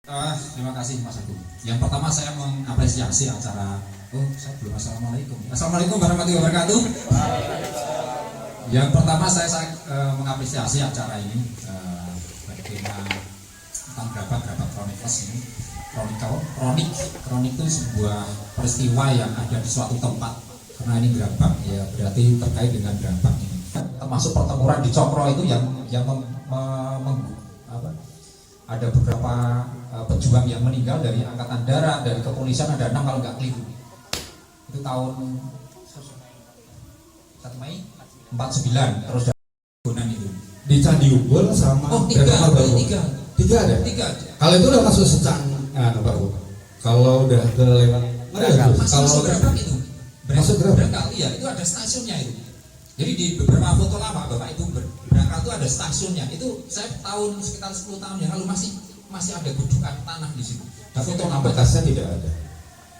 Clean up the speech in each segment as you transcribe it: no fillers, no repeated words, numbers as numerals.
Terima kasih Mas Agung. Yang pertama saya mengapresiasi acara. Saya belum assalamualaikum. Assalamualaikum warahmatullahi wabarakatuh. Yang pertama saya mengapresiasi acara ini. Bagaimana tentang gerabat kronikers ini. Kronik itu sebuah peristiwa yang ada di suatu tempat. Karena ini gerabak ya berarti terkait dengan gerabak ini. Termasuk pertempuran di Cokro itu yang ada beberapa pejuang yang meninggal dari angkatan darat, dari kepolisian ada 6 kalau nggak keliru. Itu tahun 1 Mei 49 terus Bonan itu di Candi Umbul sama tiga ada. Kalau itu udah masuk secang Bapak. Kalau udah ke lewat kalau berapa itu masuk berangkat iya itu ada stasiunnya itu. Jadi di beberapa foto lama Bapak Ibu berangkat itu ada stasiunnya. Itu saya tahun sekitar 10 tahun yang lalu masih ada gundukan tanah di situ. Dan foto bekasnya tidak ada.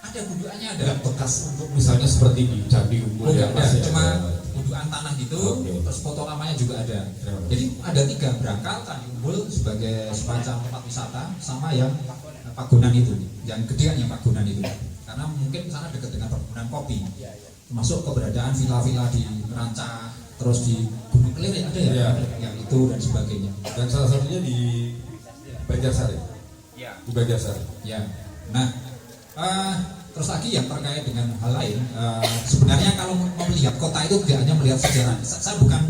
Ada gundukannya ada. Bekas untuk misalnya seperti di Candi Umbul yang masih cuma gundukan tanah gitu. Okay. Terus foto lamanya juga ada. Jadi ada 3 berangkal Candi Umbul sebagai semacam tempat wisata sama yang Pagunan itu, yang gedean yang Pagunan itu. Karena mungkin sana dekat dengan perkebunan kopi. Masuk keberadaan villa-villa di Rancah, terus di Gunung Kelir ada ya, yang itu dan sebagainya. Dan salah satunya di Banjarsari. Ya. Di Banjarsari. Ya. Nah, terus lagi yang terkait dengan hal lain, sebenarnya kalau melihat kota itu tidak hanya melihat sejarah. Saya bukan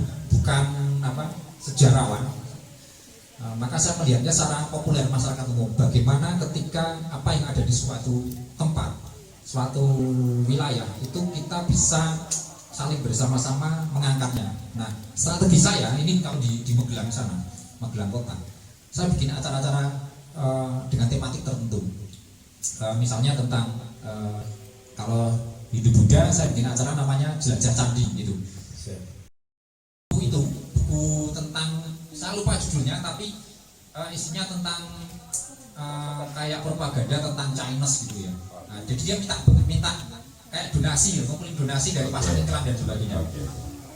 sejarawan. Maka saya melihatnya secara populer masyarakat umum. Bagaimana ketika apa yang ada di suatu tempat, suatu wilayah itu kita bisa saling bersama-sama mengangkatnya. Nah, strategi saya ini kalau di Magelang sana, Magelang kota, saya bikin acara-acara dengan tematik tertentu. Misalnya tentang kalau Hindu Buddha, saya bikin acara namanya Jelajah Candi gitu. Itu buku tentang, saya lupa judulnya, tapi isinya tentang kayak propaganda tentang Chinese gitu ya. Nah, jadi dia minta kayak donasi, ngumpulin donasi dari pasar iklan dan sebagainya.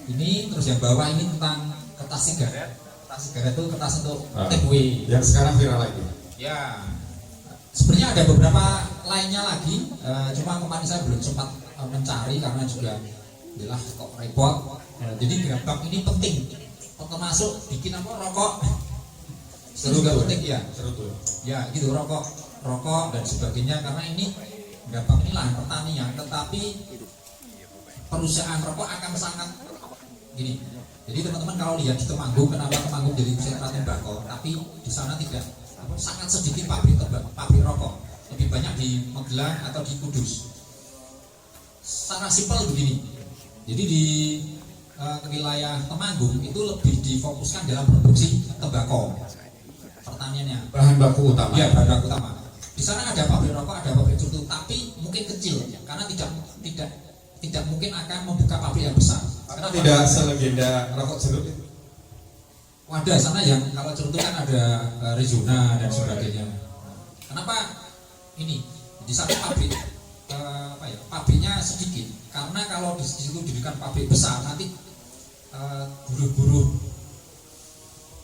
Ini terus yang bawah ini tentang kertas sigaret. Kertas sigaret itu kertas untuk takeaway. Yang sekarang viral lagi. Ya, sebenarnya ada beberapa lainnya lagi. Cuma kemarin saya belum sempat mencari karena juga jelas kok repot. Jadi gerabak ini penting. Termasuk bikin rokok. Itu juga penting ya. Ya, gitu rokok dan sebagainya karena ini gerabak ini lahan pertanian, tetapi perusahaan rokok akan sangat gini. Jadi teman-teman kalau lihat di Temanggung, kenapa Temanggung jadi sentra tembakau, tapi di sana tidak, sangat sedikit pabrik rokok, lebih banyak di Magelang atau di Kudus. Secara simpel begini, jadi di wilayah Temanggung itu lebih difokuskan dalam produksi tembakau, pertaniannya. Bahan baku utama. Ya, bahan baku utama. Di sana ada pabrik rokok, ada pabrik cerutu, tapi mungkin kecil karena tidak mungkin akan membuka pabrik yang besar. Karena tidak selegenda rokok jeruk itu. Ada sana yang kalau cerutu kan ada Rezona dan sebagainya. Kenapa ini di sana pabrik pabriknya sedikit? Karena kalau di situ didirikan pabrik besar nanti buruh-buruh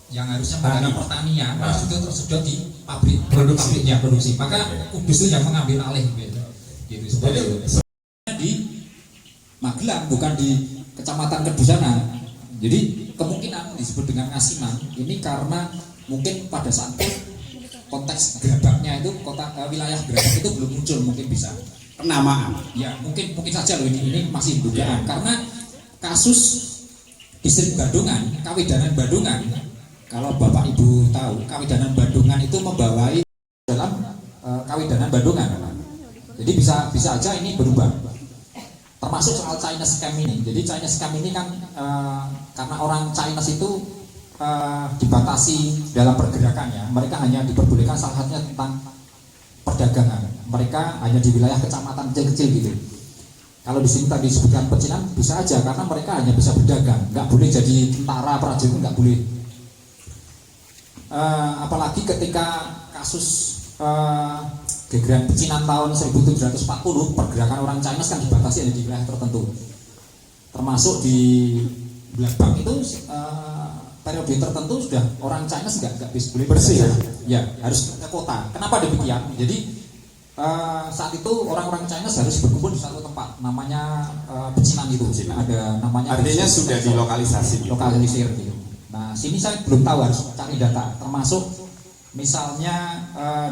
yang harusnya menggarap pertanian harus itu tersedot di pabriknya produksi. Maka Kudus itu yang mengambil alih gitu seperti itu. Di Magelang bukan di Kecamatan Kedusana. Jadi kemungkinan disebut dengan ngasiman ini karena mungkin pada saat konteks gerabaknya itu wilayah gerabak itu belum muncul, mungkin bisa penamaan. Ya, mungkin saja loh ini masih dugaan karena kasus distrik Bandungan, Kawidanan Bandungan. Kalau Bapak Ibu tahu, Kawidanan Bandungan itu membawai dalam Kawidanan Bandungan. Jadi bisa aja ini berubah. Termasuk soal Chinese scam ini. Jadi Chinese scam ini kan karena orang Chinese itu dibatasi dalam pergerakannya. Mereka hanya diperbolehkan salah satunya tentang perdagangan. Mereka hanya di wilayah kecamatan kecil-kecil gitu. Kalau di sini tadi disebutkan pecinan bisa aja karena mereka hanya bisa berdagang, nggak boleh jadi tentara prajurit, nggak boleh. Apalagi ketika kasus Gegeran Pecinan tahun 1740, pergerakan orang Chinese kan dibatasi di wilayah tertentu, termasuk di Blabang itu periode tertentu sudah orang China nggak bisa boleh Bersih, ya harus ke kota. Kenapa demikian? Jadi saat itu orang-orang China harus berkumpul di satu tempat, namanya pecinan itu. Ada namanya. Artinya sudah dilokalisasi. Lokalisir gitu. Nah, sini saya belum tahu, harus cari data. Termasuk misalnya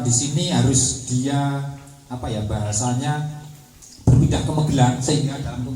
di sini harus dia apa ya bahasanya berpindah ke Magelang, sehingga dalam